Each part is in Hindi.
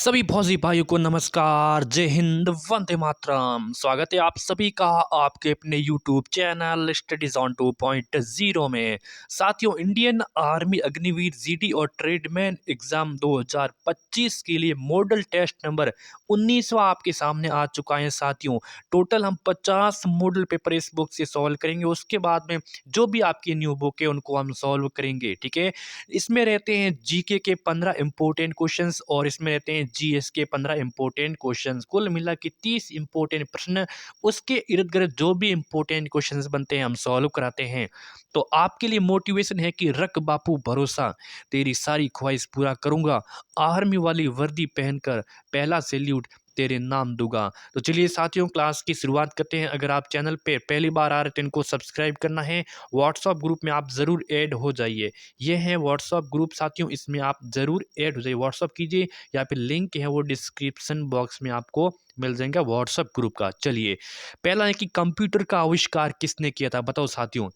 सभी फौजी भाइयों को नमस्कार, जय हिंद, वंदे मातरम। स्वागत है आप सभी का आपके अपने यूट्यूब चैनल स्टडीज ऑन 2.0 में। साथियों, इंडियन आर्मी अग्निवीर जीडी और ट्रेडमैन एग्जाम 2025 के लिए मॉडल टेस्ट नंबर 19वां आपके सामने आ चुका है। साथियों, टोटल हम 50 मॉडल पेपर इस बुक से सॉल्व करेंगे। उसके बाद में जो भी आपकी न्यू बुक है उनको हम सॉल्व करेंगे। ठीक है, इसमें रहते हैं जीके के 15 इंपॉर्टेंट क्वेश्चंस और इसमें रहते हैं जीएस के 15 इंपॉर्टेंट क्वेश्चंस। कुल मिला के 30 इंपॉर्टेंट प्रश्न, उसके इर्द गिर्द जो भी इंपॉर्टेंट क्वेश्चंस बनते हैं हम सॉल्व कराते हैं। तो आपके लिए मोटिवेशन है कि रख बापू भरोसा, तेरी सारी ख्वाहिश पूरा करूंगा, आर्मी वाली वर्दी पहनकर पहला सैल्यूट तेरे नाम दूंगा। तो चलिए साथियों, क्लास की शुरुआत करते हैं। अगर आप चैनल पे पहली बार आ रहे हैं तो इनको सब्सक्राइब करना है। व्हाट्सएप ग्रुप में आप ज़रूर ऐड हो जाइए। ये है व्हाट्सएप ग्रुप साथियों, इसमें आप ज़रूर ऐड हो जाइए। व्हाट्सएप कीजिए या फिर लिंक है वो डिस्क्रिप्शन बॉक्स में आपको मिल जाएगा व्हाट्सएप ग्रुप का। चलिए, पहला है कि कंप्यूटर का आविष्कार किसने किया था, बताओ साथियों।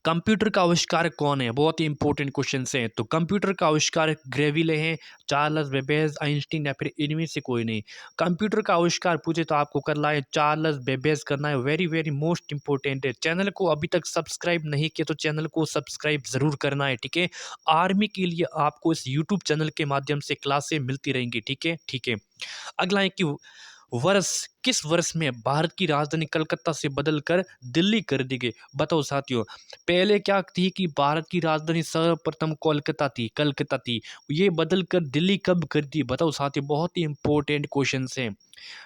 कंप्यूटर का आविष्कार कौन है, बहुत ही इंपॉर्टेंट क्वेश्चन हैं। तो कंप्यूटर का आविष्कार ग्रेविले हैं, चार्ल्स बेबेज, आइंस्टीन या फिर इनमें से कोई नहीं। कंप्यूटर का आविष्कार पूछे तो आपको करना है चार्ल्स बेबेज करना है। वेरी वेरी मोस्ट इंपॉर्टेंट है। चैनल को अभी तक सब्सक्राइब नहीं किया तो चैनल को सब्सक्राइब जरूर करना है। ठीक है, आर्मी के लिए आपको इस यूट्यूब चैनल के माध्यम से क्लासें मिलती रहेंगी। ठीक है, ठीक है। अगला है कि वर्ष, किस वर्ष में भारत की राजधानी कलकत्ता से बदलकर दिल्ली कर दी गई, बताओ साथियों। पहले क्या थी कि भारत की राजधानी सर्वप्रथम कलकत्ता थी। ये बदलकर दिल्ली कब कर दी, बताओ साथियों। बहुत ही इंपॉर्टेंट क्वेश्चन हैं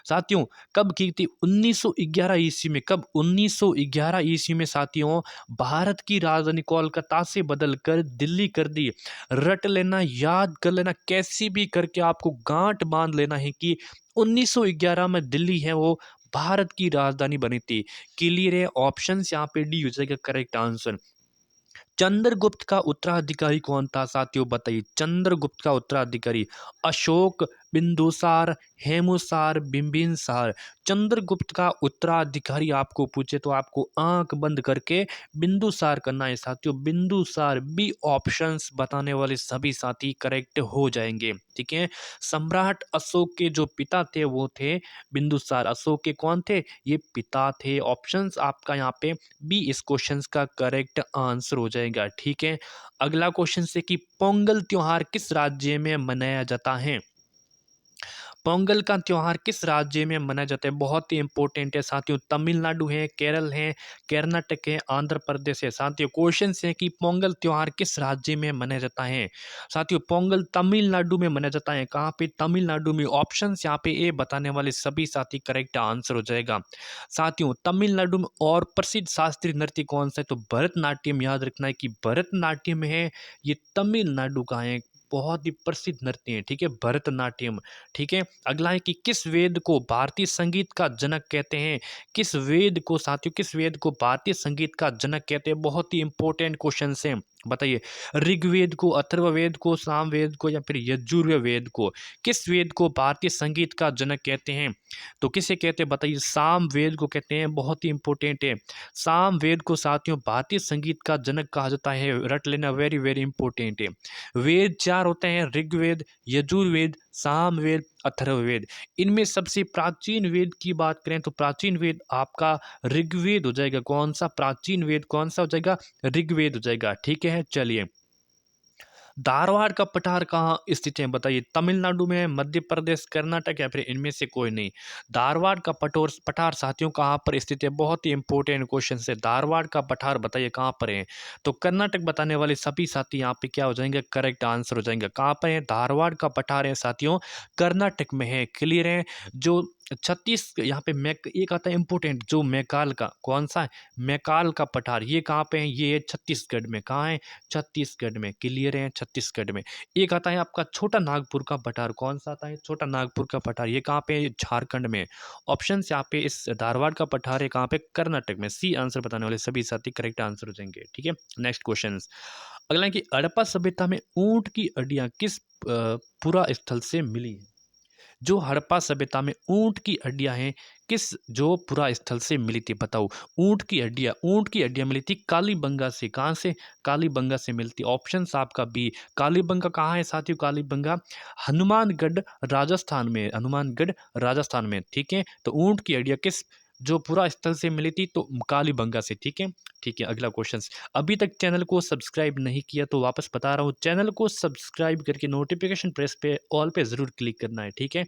साथियों। कब की थी, 1911 ईस्वी में। कब, 1911 ईस्वी में साथियों भारत की राजधानी कोलकाता से बदलकर दिल्ली कर दी। रट लेना, याद कर लेना, कैसी भी करके आपको गांठ बांध लेना है कि 1911 में दिल्ली है वो भारत की राजधानी बनी थी। क्लियर है, ऑप्शन यहाँ पे डी हो जाएगा करेक्ट आंसर। चंद्रगुप्त का उत्तराधिकारी कौन था साथियों, बताइए। चंद्रगुप्त का उत्तराधिकारी अशोक, बिंदुसार, हेमुसार, बिंबिसार। चंद्रगुप्त का उत्तराधिकारी आपको पूछे तो आपको आंख बंद करके बिंदुसार करना है साथियों। बिंदुसार। बी ऑप्शंस बताने वाले सभी साथी करेक्ट हो जाएंगे। ठीक है, सम्राट अशोक के जो पिता थे वो थे बिंदुसार। अशोक के कौन थे, ये पिता थे। ऑप्शंस आपका यहाँ पे बी इस क्वेश्चन का करेक्ट आंसर हो जाएगा। ठीक है, अगला क्वेश्चन से कि पोंगल त्योहार किस राज्य में मनाया जाता है। पोंगल का त्योहार किस राज्य में मनाया जाता है, बहुत ही इंपॉर्टेंट है साथियों। तमिलनाडु है, केरल है, कर्नाटक है, आंध्र प्रदेश है। साथियों, क्वेश्चन है कि पोंगल त्योहार किस राज्य में मनाया जाता है। साथियों, पोंगल तमिलनाडु में मनाया जाता है। कहाँ पे, तमिलनाडु में। ऑप्शन यहाँ पे ए बताने वाले सभी साथी करेक्ट आंसर हो जाएगा। साथियों, तमिलनाडु में और प्रसिद्ध शास्त्रीय नृत्य कौन सा है, तो भरतनाट्यम। याद रखना है कि भरतनाट्यम है ये तमिलनाडु का है, बहुत ही प्रसिद्ध नृत्य है। ठीक है, भरतनाट्यम। ठीक है, अगला है कि किस वेद को भारतीय संगीत का जनक कहते हैं। किस वेद को साथियों, किस वेद को भारतीय संगीत का जनक कहते हैं, बहुत ही इंपॉर्टेंट क्वेश्चन है। बताइए, ऋग्वेद को, अथर्ववेद को, सामवेद को या फिर यजुर्वेद को। किस वेद को भारतीय संगीत का जनक कहते हैं, तो किसे कहते हैं, बताइए। सामवेद को कहते हैं, बहुत ही इंपॉर्टेंट है। सामवेद को साथियों भारतीय संगीत का जनक कहा जाता है, रट लेना, वेरी वेरी इंपॉर्टेंट है। वेद चार होते हैं, ऋग्वेद, यजुर्वेद, सामवेद, अथर्ववेद। इनमें सबसे प्राचीन वेद की बात करें तो प्राचीन वेद आपका ऋग्वेद हो जाएगा। कौन सा प्राचीन वेद, कौन सा हो जाएगा, ऋग्वेद हो जाएगा। ठीक है, चलिए। धारवाड़ का पठार कहाँ स्थित है, बताइए। तमिलनाडु में, मध्य प्रदेश, कर्नाटक या फिर इनमें से कोई नहीं। धारवाड़ का पठार साथियों कहाँ पर स्थित है, बहुत ही इंपॉर्टेंट क्वेश्चन है। धारवाड़ का पठार बताइए कहाँ पर है, तो कर्नाटक बताने वाले सभी साथी यहाँ पे क्या हो जाएंगे, करेक्ट आंसर हो जाएंगे। कहाँ पर है, धारवाड़ का पठार है साथियों, कर्नाटक में है। क्लियर है। जो 36 यहाँ पे मैक एक आता है इंपोर्टेंट, जो मैकाल का, कौन सा है, मैकाल का पठार, ये कहाँ पे है, ये है छत्तीसगढ़ में। कहाँ है, छत्तीसगढ़ में। क्लियर है, छत्तीसगढ़ में। एक आता है आपका छोटा नागपुर का पठार, कौन सा आता है, छोटा नागपुर का पठार, ये कहाँ पे है, झारखंड में। ऑप्शन यहाँ पे इस धारवाड़ का पठार है कहाँ पे, कर्नाटक में। सी आंसर बताने वाले सभी साथी करेक्ट आंसर हो जाएंगे। ठीक है, नेक्स्ट क्वेश्चन। अगला है कि हड़प्पा सभ्यता में ऊंट की हड्डियां किस पुरा स्थल से मिली है। जो हड़प्पा सभ्यता में ऊंट की हड्डियां हैं किस जो पुरा स्थल से मिली थी, बताओ। ऊंट की हड्डियां मिली थी कालीबंगा से। कहाँ से? कालीबंगा से मिलती। ऑप्शन आपका बी। कालीबंगा कहाँ है साथियों? कालीबंगा हनुमानगढ़ राजस्थान में, हनुमानगढ़ राजस्थान में। ठीक है, तो ऊंट की हड्डियां किस जो पुरा स्थल से मिली थी? तो कालीबंगा से। ठीक है, ठीक है। अगला क्वेश्चन, अभी तक चैनल को सब्सक्राइब नहीं किया तो वापस बता रहा हूँ, चैनल को सब्सक्राइब करके नोटिफिकेशन प्रेस पे ऑल पे जरूर क्लिक करना है। ठीक है,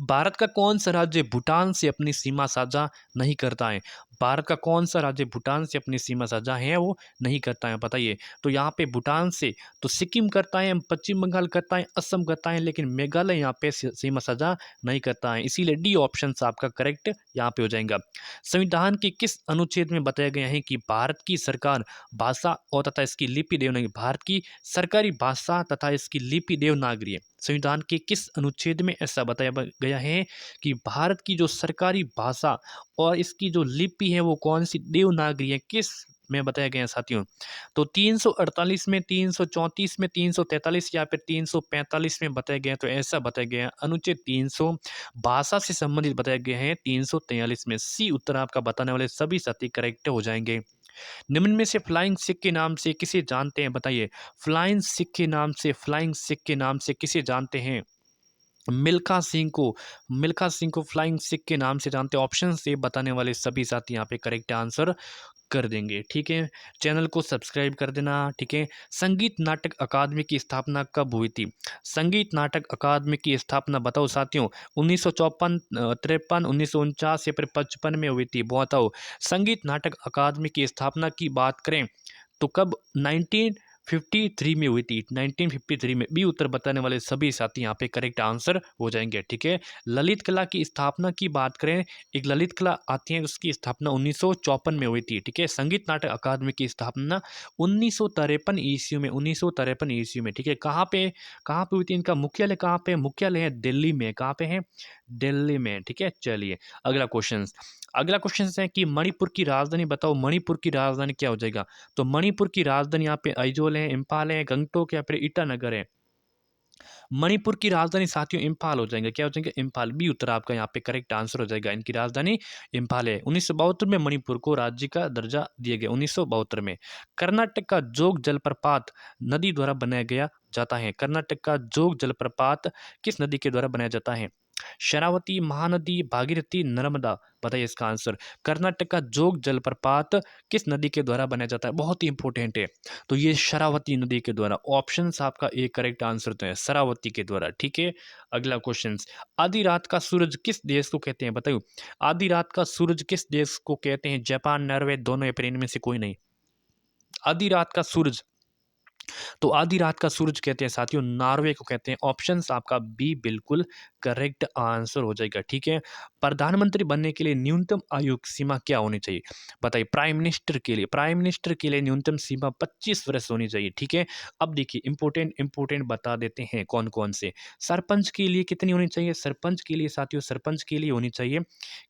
भारत का कौन सा राज्य भूटान से अपनी सीमा साझा नहीं करता है? भारत का कौन सा राज्य भूटान से अपनी सीमा साझा है वो नहीं करता है, बताइए। तो यहाँ पे भूटान से तो सिक्किम करता है, पश्चिम बंगाल करता है, असम करता है, लेकिन मेघालय यहाँ पे सीमा साझा नहीं करता है, इसीलिए डी ऑप्शन आपका करेक्ट यहाँ पे हो जाएगा। संविधान के किस अनुच्छेद में बताया गया है कि भारत की सरकार भाषा और तथा इसकी लिपि देवनागरी, भारत की सरकारी भाषा तथा इसकी लिपि देवनागरी है? संविधान के किस अनुच्छेद में ऐसा बताया गया है कि भारत की जो सरकारी भाषा और इसकी जो लिपि है वो कौन सी देवनागरी है? किस में बताया गया है साथियों? तो 348 में, 334 में, 343 या फिर 345 में बताया गया है? तो ऐसा बताया गया है अनुच्छेद 300 भाषा से संबंधित बताया गया है 343 में। सी उत्तर आपका बताने वाले सभी साथी करेक्ट हो जाएंगे। निम्न में से फ्लाइंग सिख के नाम से किसे जानते हैं, बताइए। फ्लाइंग सिख के नाम से, फ्लाइंग सिख के नाम से किसे जानते हैं? मिल्खा सिंह को, मिल्खा सिंह को फ्लाइंग सिख के नाम से जानते हैं। ऑप्शन से बताने वाले सभी साथी यहाँ पे करेक्ट आंसर कर देंगे। ठीक है, चैनल को सब्सक्राइब कर देना। ठीक है, संगीत नाटक अकादमी की स्थापना कब हुई थी? संगीत नाटक अकादमी की स्थापना बताओ साथियों। 1954, 53, 1949 या फिर 55 में हुई थी, बताओ। संगीत नाटक अकादमी की स्थापना की बात करें तो कब? 1953 में हुई थी, 1953 में। बी उत्तर बताने वाले सभी साथी यहाँ पे करेक्ट आंसर हो जाएंगे। ठीक है, ललित कला की स्थापना की बात करें, एक ललित कला आती है, उसकी स्थापना 1954 में हुई थी। ठीक है, संगीत नाटक अकादमी की स्थापना 1953 ईस्वी में, 1953 ईस्वी में। ठीक है, कहाँ पे हुई थी? इनका मुख्यालय कहाँ पे? मुख्यालय है दिल्ली में। कहाँ पे है? दिल्ली में। ठीक है, चलिए अगला क्वेश्चन। अगला क्वेश्चन है कि मणिपुर की राजधानी बताओ। मणिपुर की राजधानी क्या हो जाएगा? तो मणिपुर की राजधानी यहाँ पे आइजोल है, इम्फाल है, गंगटोक या फिर ईटानगर है? मणिपुर की राजधानी साथियों इम्फाल हो जाएंगे। क्या हो जाएंगे? इम्फाल। बी उत्तर आपका यहाँ पे करेक्ट आंसर हो जाएगा, इनकी राजधानी इम्फाल है। 1972 में मणिपुर को राज्य का दर्जा दिया गया, 1972 में। कर्नाटक का जोग जलप्रपात नदी द्वारा बनाया गया जाता है। कर्नाटक का जोग जलप्रपात किस नदी के द्वारा बनाया जाता है? शरावती, महानदी, भागीरथी, नर्मदा? बताइए इसका आंसर। कर्नाटक का जोग जलप्रपात किस नदी के द्वारा बनाया जाता है? बहुत ही इंपॉर्टेंट है। तो ये शरावती नदी के द्वारा। ऑप्शन आपका ए करेक्ट आंसर तो है, शरावती के द्वारा। ठीक है, अगला क्वेश्चन। आधी रात का सूरज किस देश को कहते हैं, बताइए। आधी रात का सूरज किस देश को कहते हैं? जापान, नॉर्वे, दोनों या फिर इनमें से कोई नहीं? आधी रात का सूरज, तो आधी रात का सूरज कहते हैं साथियों, नॉर्वे को कहते हैं। ऑप्शन आपका बी बिल्कुल करेक्ट आंसर हो जाएगा। ठीक है, प्रधानमंत्री बनने के लिए न्यूनतम आयु सीमा क्या होनी चाहिए, बताइए। प्राइम मिनिस्टर के लिए, प्राइम मिनिस्टर के लिए न्यूनतम सीमा 25 वर्ष होनी चाहिए। ठीक है, अब देखिए इंपोर्टेंट इंपोर्टेंट बता देते हैं कौन कौन से। सरपंच के लिए कितनी होनी चाहिए? सरपंच के लिए साथियों, सरपंच के लिए होनी चाहिए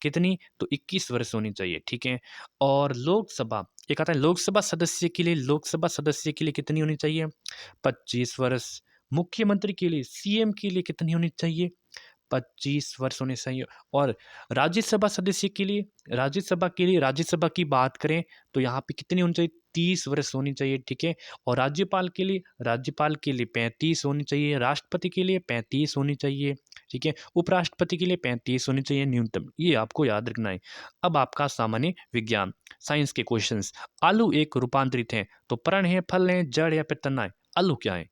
कितनी? तो 21 वर्ष होनी चाहिए। ठीक है, और लोकसभा, एक आता है लोकसभा सदस्य के लिए, लोकसभा सदस्य के लिए कितनी होनी चाहिए? 25 वर्ष। मुख्यमंत्री के लिए, सीएम के लिए कितनी होनी चाहिए? 25 वर्ष होने चाहिए। और राज्यसभा सदस्य के लिए, राज्यसभा के लिए, राज्यसभा की बात करें तो यहाँ पे कितनी होनी चाहिए? 30 वर्ष होनी चाहिए। ठीक है, और राज्यपाल के लिए, राज्यपाल के लिए 35 होनी चाहिए। राष्ट्रपति के लिए 35 होनी चाहिए। ठीक है, उपराष्ट्रपति के लिए 35 होनी चाहिए न्यूनतम, ये आपको याद रखना है। अब आपका सामान्य विज्ञान साइंस के क्वेश्चंस। आलू एक रूपांतरित है, तो पर्ण है, फल है, जड़ या फिर तना है? आलू क्या है?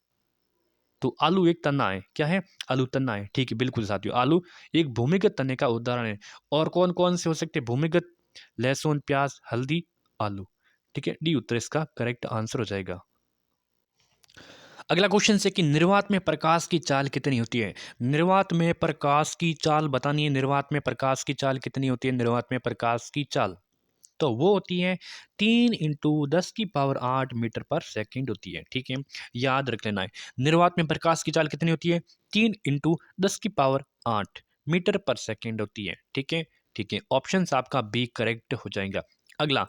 तो आलू एक तना है। क्या है? आलू तना है। ठीक है, बिल्कुल साथियों, आलू एक भूमिगत तने का उदाहरण है। और कौन कौन से हो सकते हैं भूमिगत? लहसुन, प्याज, हल्दी, आलू। ठीक है, डी उत्तर इसका करेक्ट आंसर हो जाएगा। अगला क्वेश्चन है कि निर्वात में प्रकाश की चाल कितनी होती है? निर्वात में प्रकाश की चाल बतानी है। निर्वात में प्रकाश की चाल कितनी होती है? निर्वात में प्रकाश की चाल तो वो होती है 3 × 10⁸ मीटर पर सेकंड होती है। ठीक है, याद रख लेना है। निर्वात में प्रकाश की चाल कितनी होती है? 3 × 10⁸ मीटर पर सेकंड होती है। ठीक है, ठीक है, ऑप्शन आपका बी करेक्ट हो जाएगा। अगला,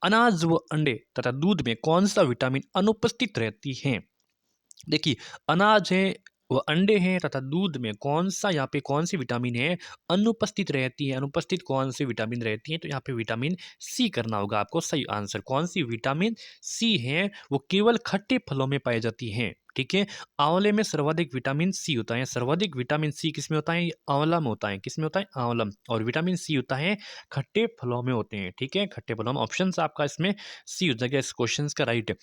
अनाज व अंडे तथा दूध में कौन सा विटामिन अनुपस्थित रहती है? देखिए, अनाज है, वो अंडे हैं तथा दूध में कौन सा यहाँ पे कौन सी विटामिन है अनुपस्थित रहती है, अनुपस्थित कौन सी विटामिन रहती है, तो यहाँ पे विटामिन सी करना होगा आपको सही आंसर। कौन सी विटामिन सी है वो केवल खट्टे फलों में पाई जाती है, ठीक है। आंवले में सर्वाधिक विटामिन सी होता है, सर्वाधिक विटामिन सी किसमें होता है, आंवला में होता है, किसमें होता है, आंवलम। और विटामिन सी होता है खट्टे फलों में होते हैं, ठीक है, खट्टे फलों में। ऑप्शन आपका इसमें सी हो जाएगा इस क्वेश्चन का राइट।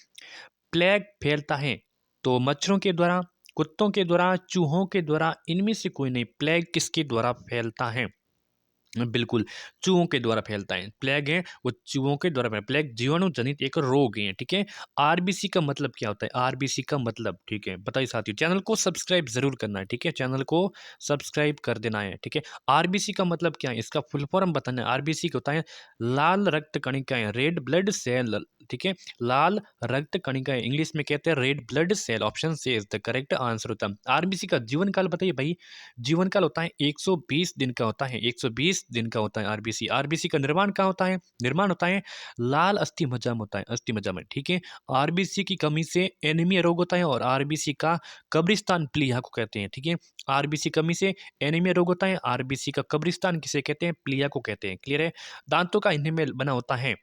प्लेग फैलता है तो मच्छरों के द्वारा, कुत्तों के द्वारा, चूहों के द्वारा, इनमें से कोई नहीं। प्लेग किसके द्वारा फैलता है, बिल्कुल चूहों के द्वारा फैलता है। प्लेग है वो चूहों के द्वारा फैलता है। प्लेग जीवाणु जनित एक रोग है, ठीक है। आरबीसी का मतलब क्या होता है, आरबीसी का मतलब, ठीक है, बताइए साथियों। चैनल को सब्सक्राइब जरूर करना है, ठीक है, चैनल को सब्सक्राइब कर देना है, ठीक है। आरबीसी का मतलब क्या है, इसका फुल फॉर्म बताना है। आरबीसी क्या होता है, लाल रक्त कणिकाएं, रेड ब्लड सेल, ठीक है, लाल रक्त कणिकाएं, इंग्लिश में कहते हैं red blood cell. Option C is the correct answer होता है। आरबीसी का जीवन काल बताइए भाई। जीवन काल होता है 120 दिन का होता है, 120 दिन का होता है आरबीसी। आरबीसी का निर्माण कहाँ होता है, निर्माण होता है लाल अस्थि मज्जा में होता है, अस्थि मज्जा में, ठीक है। आरबीसी की कमी से एनीमिया रोग होता है और आरबीसी का कब्रिस्तान प्लीहा को कहते हैं, ठीक है। आरबीसी कमी से एनीमिया रोग होता है, आरबीसी का कब्रिस्तान किसे कहते हैं, प्लीहा को कहते हैं। क्लियर है। दांतों का इनेमेल बना होता है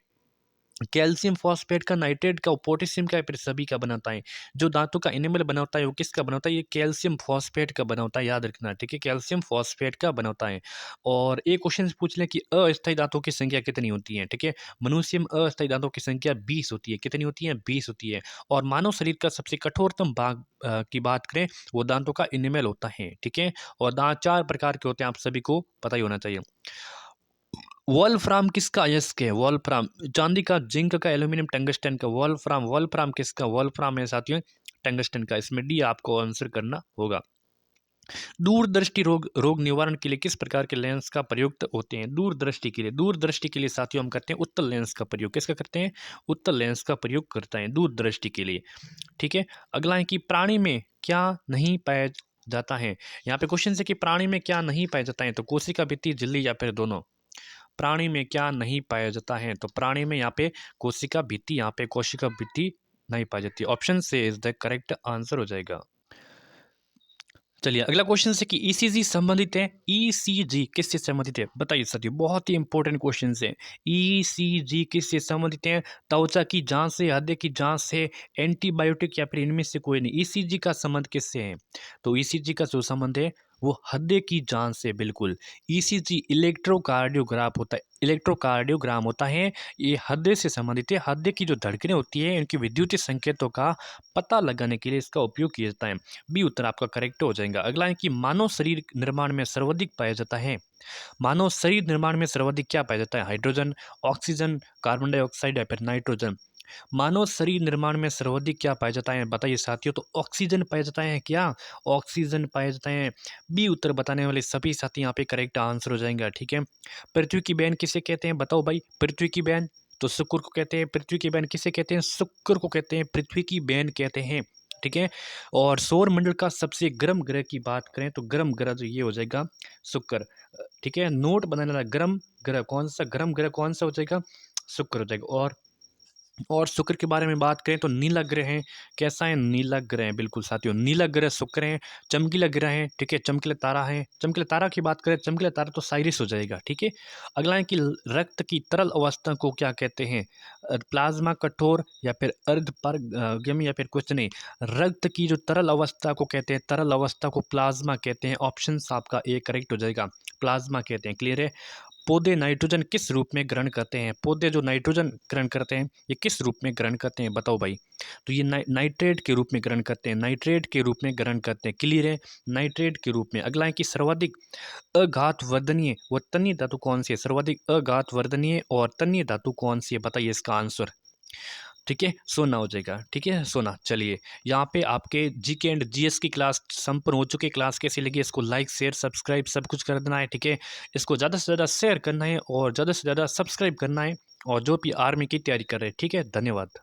कैल्शियम फॉस्फेट का, नाइट्रेट का, पोटेशियम का, फिर सभी का बनाता है। जो दांतों का इनेमल बना होता है वो किसका बना होता है, ये कैल्शियम फॉस्फेट का बना होता है, याद रखना, ठीक है, कैल्शियम फॉस्फेट का बना होता है। और एक क्वेश्चन पूछ लें कि अस्थायी दांतों की संख्या कितनी होती है, ठीक है। मनुष्य में अस्थायी दांतों की संख्या 20 होती है, कितनी होती है, 20 होती है। और मानव शरीर का सबसे कठोरतम भाग की बात करें वो दांतों का इनेमल होता है, ठीक है। और दांत 4 प्रकार के होते हैं, आप सभी को पता ही होना चाहिए। वोल्फ्राम किसका अयस्क है, वोल्फ्राम चांदी का, जिंक का, एल्यूमिनियम, टंगस्टन का। वोल्फ्राम, वोल्फ्राम किसका, वोल्फ्राम है साथियों टंगस्टन का। इसमें डी आपको आंसर करना होगा। दूरदृष्टि रोग, रोग निवारण के लिए किस प्रकार के लेंस का प्रयुक्त होते हैं, दूरदृष्टि के लिए। दूरदृष्टि के लिए साथियों हम करते हैं उत्तल लेंस का प्रयोग। किसका करते हैं, उत्तल लेंस का प्रयोग करते हैं दूरदृष्टि के लिए, ठीक है। अगला है कि प्राणी में क्या नहीं पाया जाता है। यहाँ पे क्वेश्चन है कि प्राणी में क्या नहीं पाया जाता है, तो कोशिका भित्ति, झिल्ली या फिर दोनों। प्राणी में क्या नहीं पाया जाता है, तो प्राणी में यहाँ पे कोशिका भित्ति, यहाँ पे कोशिका भित्ति नहीं पाई जाती। ऑप्शन से इज द करेक्ट आंसर हो जाएगा। चलिए अगला क्वेश्चन है कि ईसीजी संबंधित है, ईसीजी किससे संबंधित है, बताइए साथियों, बहुत ही इंपॉर्टेंट क्वेश्चन है। ईसीजी किससे संबंधित है, त्वचा की जांच से, हृदय की जांच से, एंटीबायोटिक या फिर इनमें से कोई नहीं। ईसीजी का संबंध किससे है, तो ईसीजी का जो संबंध है वो हृदय की जांच से, बिल्कुल। ईसीजी इलेक्ट्रोकार्डियोग्राफ होता है, इलेक्ट्रोकार्डियोग्राम होता है, ये हृदय से संबंधित है। हृदय की जो धड़कनें होती है इनकी विद्युतीय संकेतों का पता लगाने के लिए इसका उपयोग किया जाता है। बी उत्तर आपका करेक्ट हो जाएगा। अगला है कि मानव शरीर निर्माण में सर्वाधिक पाया जाता है, मानव शरीर निर्माण में सर्वाधिक क्या पाया जाता है, हाइड्रोजन, ऑक्सीजन, कार्बन डाइऑक्साइड या फिर नाइट्रोजन। मानव शरीर निर्माण में सर्वाधिक क्या पाया जाता है, बताइए साथियों, तो ऑक्सीजन पाया जाता है, क्या ऑक्सीजन पाया जाता है। बी उत्तर बताने वाले सभी साथी यहाँ पे करेक्ट आंसर हो जाएंगे, ठीक है। पृथ्वी की बहन किसे कहते हैं, बताओ भाई, पृथ्वी की बहन, तो शुक्र को कहते हैं। पृथ्वी की बहन किसे कहते हैं, शुक्र को कहते हैं, पृथ्वी की बहन कहते हैं, ठीक है। और सौर मंडल का सबसे गर्म ग्रह की बात करें तो गर्म ग्रह जो ये हो जाएगा शुक्र, ठीक है। नोट बनाने वाला गर्म ग्रह कौन सा, गर्म ग्रह कौन सा हो जाएगा, शुक्र हो जाएगा। और शुक्र के बारे में बात करें तो नीला ग्रह है, कैसा है, नीला ग्रह है, बिल्कुल साथियों, नीला ग्रह शुक्र है। चमकीला ग्रह है, ठीक है, चमकीला तारा है। चमकीला तारा की बात करें, चमकीला तारा तो साइरिस हो जाएगा, ठीक है। अगला है कि रक्त की तरल अवस्था को क्या कहते हैं, प्लाज्मा, कठोर या फिर अर्ध पारगम्य या फिर कुछ नहीं। रक्त की जो तरल अवस्था को कहते हैं, तरल अवस्था को प्लाज्मा कहते हैं। ऑप्शन आपका ए करेक्ट हो जाएगा, प्लाज्मा कहते हैं। क्लियर है। पौधे नाइट्रोजन किस रूप में ग्रहण करते हैं, पौधे जो नाइट्रोजन ग्रहण करते हैं ये किस रूप में ग्रहण करते हैं, बताओ भाई, तो ये नाइट्रेट के रूप में ग्रहण करते हैं, नाइट्रेट के रूप में ग्रहण करते हैं। क्लियर है, नाइट्रेट के रूप में। अगला है कि सर्वाधिक अघात वर्धनीय व तन्य धातु कौन सी है, सर्वाधिक अघात वर्धनीय और तन्य धातु कौन सी है, बताइए इसका आंसर, ठीक है, सोना हो जाएगा, ठीक है, सोना। चलिए यहाँ पे आपके जीके एंड जीएस की क्लास संपन्न हो चुकी है। क्लास कैसी लगी, इसको लाइक शेयर सब्सक्राइब सब कुछ कर देना है, ठीक है। इसको ज़्यादा से ज़्यादा शेयर करना है और ज़्यादा से ज़्यादा सब्सक्राइब करना है, और जो भी आर्मी की तैयारी कर रहे हैं, ठीक है, धन्यवाद।